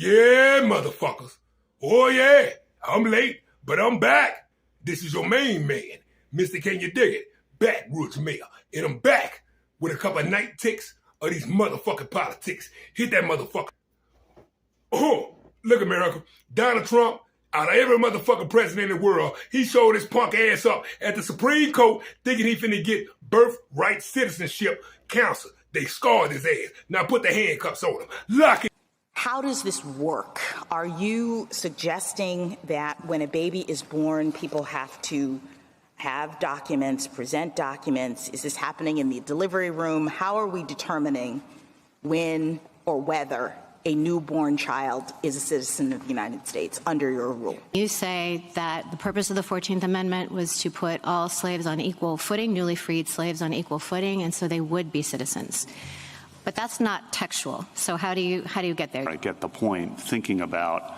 Yeah, motherfuckers. Oh yeah, I'm late, but I'm back. This is your main man, Mr. Can You Dig It? Backwoods Mayor. And I'm back with a couple of night ticks of these motherfucking politics. Hit that motherfucker. Oh, look, America. Donald Trump, out of every motherfucking president in the world, he showed his punk ass up at the Supreme Court thinking he finna get birthright citizenship counsel. They scarred his ass. Now put the handcuffs on him. Lock it. How does this work? Are you suggesting that when a baby is born, people have to have documents, present documents? Is this happening in the delivery room? How are we determining when or whether a newborn child is a citizen of the United States under your rule? You say that the purpose of the 14th Amendment was to put all slaves on equal footing, newly freed slaves on equal footing, and so they would be citizens. But that's not textual. So how do you get there? I get the point. Thinking about,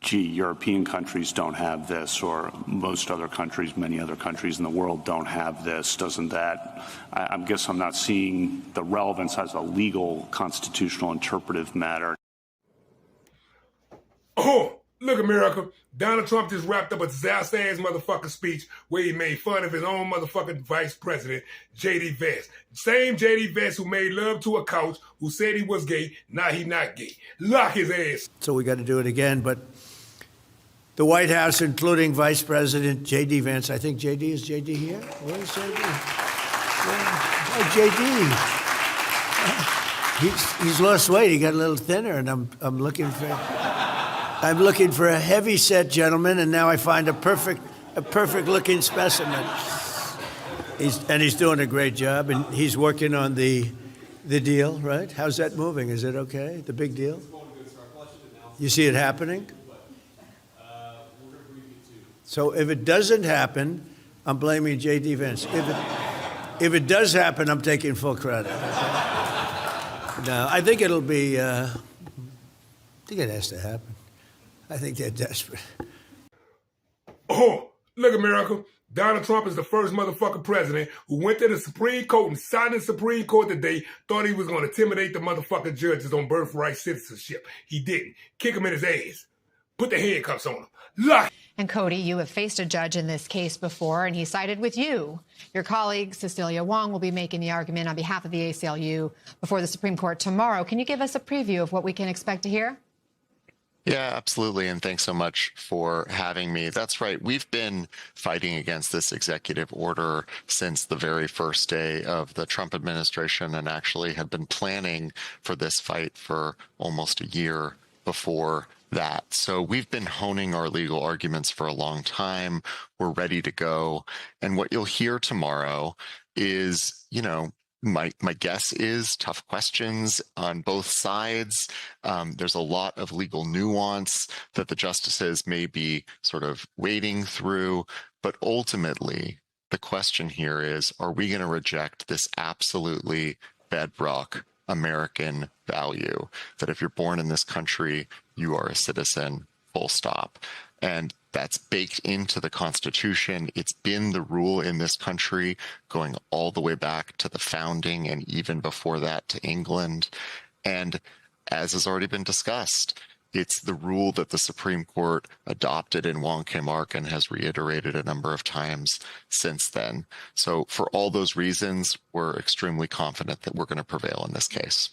gee, European countries don't have this, or most other countries, many other countries in the world don't have this. Doesn't that? I guess I'm not seeing the relevance as a legal, constitutional, interpretive matter. Oh, look, America. Donald Trump just wrapped up a disaster-ass motherfucking speech where he made fun of his own motherfucking vice president, J.D. Vance. Same J.D. Vance who made love to a couch, who said he was gay. Now he not gay. Lock his ass. So we got to do it again, but the White House, including Vice President J.D. Vance, I think J.D. is J.D. here? Where's J.D.? Oh, J.D. He's lost weight. He got a little thinner, and I'm looking for a heavy-set gentleman, and now I find a perfect looking specimen. He's doing a great job, and he's working on the deal, right? How's that moving? Is it okay? The big deal? You see it happening? So if it doesn't happen, I'm blaming J.D. Vance. If it does happen, I'm taking full credit. No, I think it'll be. I think it has to happen. I think they're desperate. Oh, look, America. Donald Trump is the first motherfucking president who went to the Supreme Court and signed the Supreme Court today, thought he was going to intimidate the motherfucking judges on birthright citizenship. He didn't. Kick him in his ass. Put the handcuffs on him. Lock. And Cody, you have faced a judge in this case before, and he sided with you. Your colleague, Cecilia Wong, will be making the argument on behalf of the ACLU before the Supreme Court tomorrow. Can you give us a preview of what we can expect to hear? Yeah, absolutely. And thanks so much for having me. That's right. We've been fighting against this executive order since the very first day of the Trump administration, and actually had been planning for this fight for almost a year before that. So we've been honing our legal arguments for a long time. We're ready to go. And what you'll hear tomorrow is, my guess is tough questions on both sides. There's a lot of legal nuance that the justices may be sort of wading through. But ultimately, the question here is, are we going to reject this absolutely bedrock American value that if you're born in this country, you are a citizen, full stop? And that's baked into the Constitution. It's been the rule in this country going all the way back to the founding, and even before that to England. And as has already been discussed, it's the rule that the Supreme Court adopted in Wong Kim Ark and has reiterated a number of times since then. So for all those reasons, we're extremely confident that we're going to prevail in this case.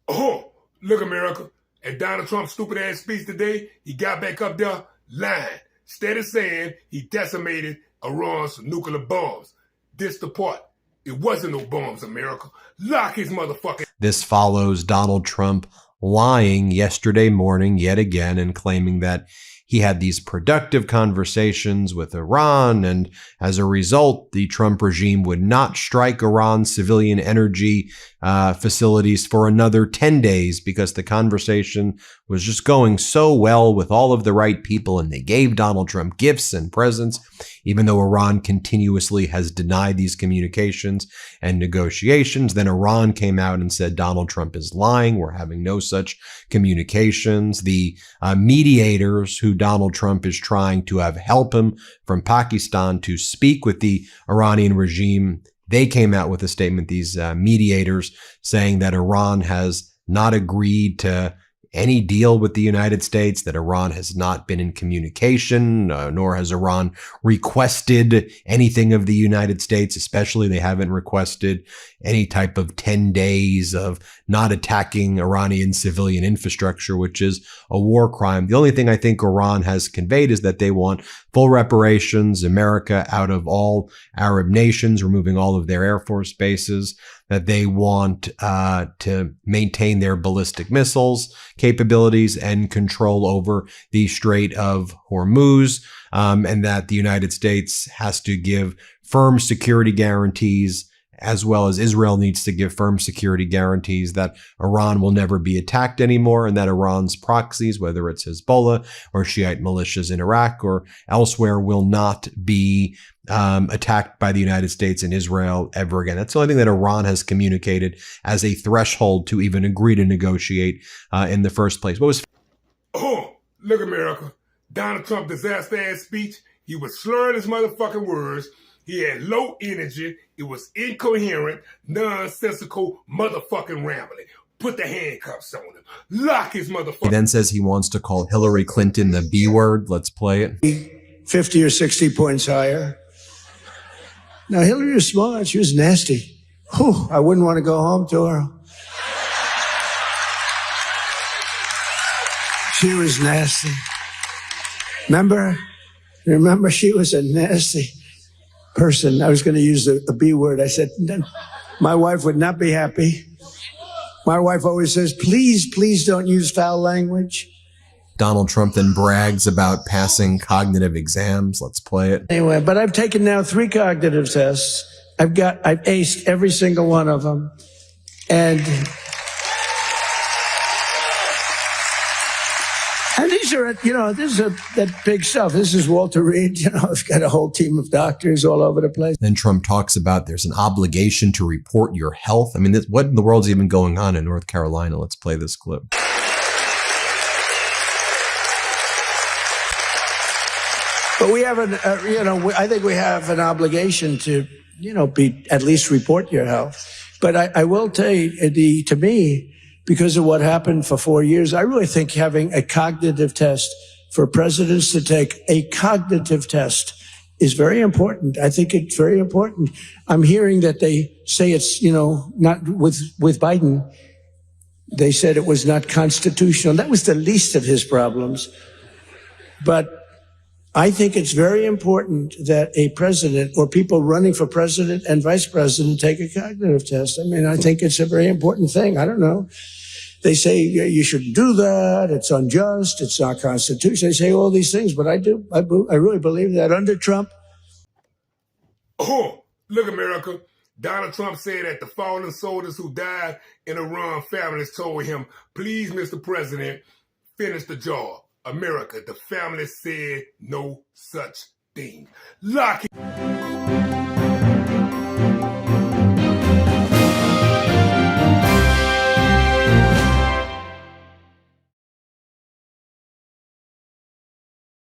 Oh, look, America. At Donald Trump's stupid ass speech today, he got back up there lying. Instead of saying he decimated Iran's nuclear bombs. This the part. It wasn't no bombs, America. Lock his motherfucking. This follows Donald Trump lying yesterday morning yet again and claiming that he had these productive conversations with Iran, and as a result, the Trump regime would not strike Iran's civilian energy facilities for another 10 days because the conversation was just going so well with all of the right people, and they gave Donald Trump gifts and presents, even though Iran continuously has denied these communications and negotiations. Then Iran came out and said Donald Trump is lying. We're having no such communications. The mediators who Donald Trump is trying to have help him from Pakistan to speak with the Iranian regime, they came out with a statement, these mediators, saying that Iran has not agreed to any deal with the United States, that Iran has not been in communication, nor has Iran requested anything of the United States. Especially, they haven't requested any type of 10 days of not attacking Iranian civilian infrastructure, which is a war crime. The only thing I think Iran has conveyed is that they want full reparations, America out of all Arab nations, removing all of their Air Force bases, that they want to maintain their ballistic missiles capabilities and control over the Strait of Hormuz, and that the United States has to give firm security guarantees, as well as Israel needs to give firm security guarantees that Iran will never be attacked anymore, and that Iran's proxies, whether it's Hezbollah or Shiite militias in Iraq or elsewhere, will not be attacked by the United States and Israel ever again. That's the only thing that Iran has communicated as a threshold to even agree to negotiate in the first place. What was... Oh, look, America. Donald Trump disaster-ass speech. He was slurring his motherfucking words. He had low energy. It was incoherent, nonsensical, motherfucking rambling. Put the handcuffs on him. Lock his motherfucker. He then says he wants to call Hillary Clinton the B word. Let's play it. 50 or 60 points higher. Now, Hillary was smart. She was nasty. Whew, I wouldn't want to go home to her. She was nasty. Remember, she was a nasty person. I was going to use the B word. I said, my wife would not be happy. My wife always says, please, please don't use foul language. Donald Trump then brags about passing cognitive exams. Let's play it. Anyway, but I've taken now 3 cognitive tests. I've aced every single one of them. And these are, this is that big stuff. This is Walter Reed. I've got a whole team of doctors all over the place. Then Trump talks about there's an obligation to report your health. I mean, what in the world's even going on in North Carolina? Let's play this clip. But we have I think we have an obligation to, at least report your health. But I will tell you, to me, because of what happened for 4 years, I really think having a cognitive test for presidents to take a cognitive test is very important. I think it's very important. I'm hearing that they say it's, not with Biden. They said it was not constitutional. That was the least of his problems. But I think it's very important that a president or people running for president and vice president take a cognitive test. I mean, I think it's a very important thing. I don't know. They say you shouldn't do that. It's unjust. It's not constitutional. They say all these things, but I do. I really believe that under Trump. Oh, look, America. Donald Trump said that the fallen soldiers who died in Iran families told him, please, Mr. President, finish the job. America, the family said no such thing. Lock it.